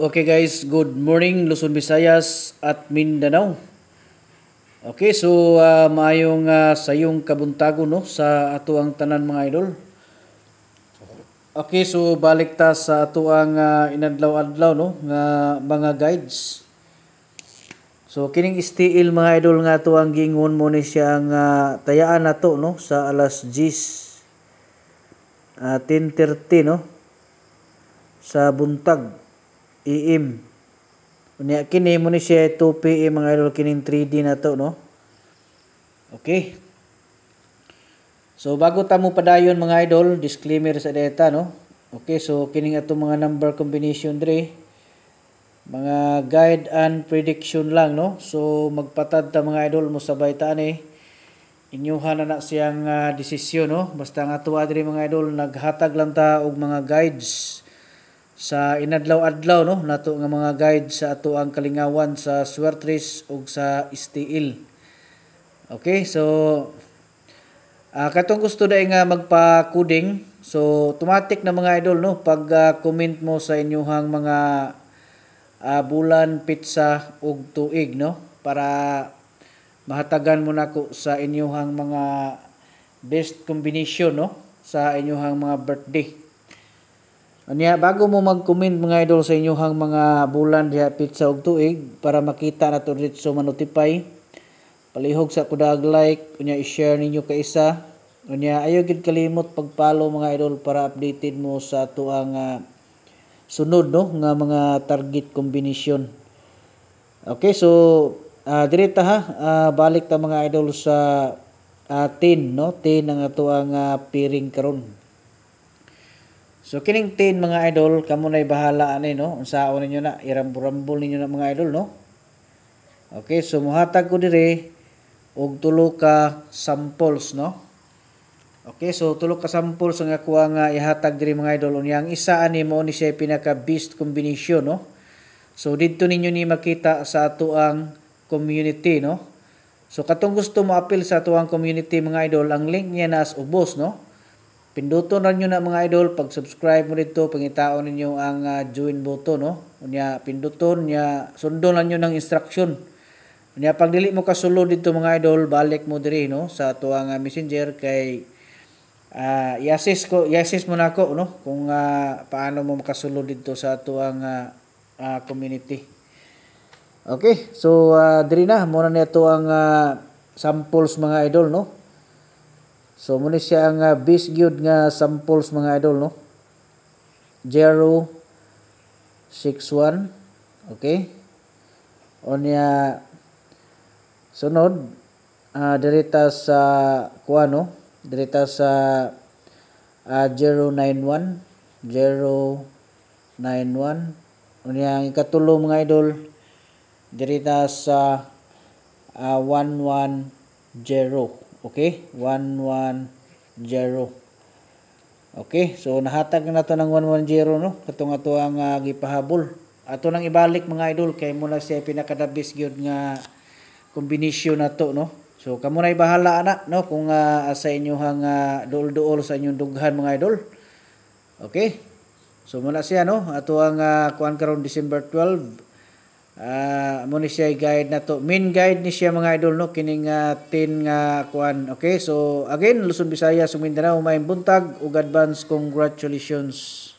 Okay guys, good morning Luzon, Visayas at Mindanao. Okay, so maayong sayong kabuntago no sa ato ang tanan mga idol. Okay, so balik ta sa ato ang inadlaw-adlaw no nga mga guides. So kining stiil mga idol nga ato ang gingon mo ni siya nga tayaan nato no sa alas 10:30 no sa buntag AM. Unya kini mo ni siya 2 PM mga idol kining 3D na to no. Okay. So bago ta mo padayon mga idol, disclaimer sa data no. Okay, so kining ato mga number combination dire mga guide and prediction lang no. So magpatad ta mga idol mo sabay ta ni inyuhan na siyang desisyon no. Basta nga tuwa dire mga idol naghatag lang ta og mga guides sa inadlaw-adlaw no nato nga mga guide sa ato ang kalingawan sa swertres ug sa stiil. Okay, so katong gusto dai nga magpa-coding, so automatic na mga idol no pag comment mo sa inyong mga bulan, pitsa ug tuig no para mahatagan mo nako sa inyong mga best combination no sa inyong mga birthday. Anya bago mo mag-comment mga idol sa inyong mga bulan diha pitsa ug tuig para makita nato dito ma-notify. Palihog sa kudag like, unya i-share ninyo ka isa. Unya ayo gid kalimot pag-follow mga idol para updated mo sa ato ang sunod no nga mga target combination. Okay, so direta ha balik ta mga idol sa 10 no, 10 ang ato ang pairing karon. So kining 10 mga idol kamo nay bahala ani no unsaon ninyo na irambol-rambol ninyo na mga idol no. Okay, so mohatag ko dire og tulo ka samples no. Okay, so tulo ka samples ang ako nga ihatag dire mga idol. Unya ang isa ani mo ni siya pinaka best combination no. So didto ninyo ni makita sa ato ang community no. So katong gusto mo appeal sa ato ang community mga idol, ang link niya nas ubos no. Pinduton ra nyo na mga idol pag subscribe mo dito pangitaon ninyo ang join button no. Unya pinduton nya sundon lang nyo ng instruction. Unya pag dili mo kasulod dito mga idol balik mo diri no sa ato ang messenger kay i-assist mo nako no kung paano mo makasulod dito sa ato ang community. Okay, so diri na mo na nito ang samples mga idol no. So muna siya ang base gyud nga samples mga idol no. 061 okay. Onya sunod direta sa kuano, direta sa 091 unya ang ikatulo mga idol direta sa 110. Okay, 110. Okay, so nahatag na to ng 110 no. Katong ato ang gipahabol. Ato nang ibalik mga idol kay muna siya pinakadabis gyud nga combination nato no. So kamo nay bahala ana no kung sa inyong duol-duol sa inyong dughan mga idol. Okay. So muna siya no ato ang kuan karon December 12. Mo ni siya guide na to. Main guide ni siya mga idol no kining 10 nga kuan. Okay, so again Luzon, Visayas, Mindanao, may buntag ug advance congratulations.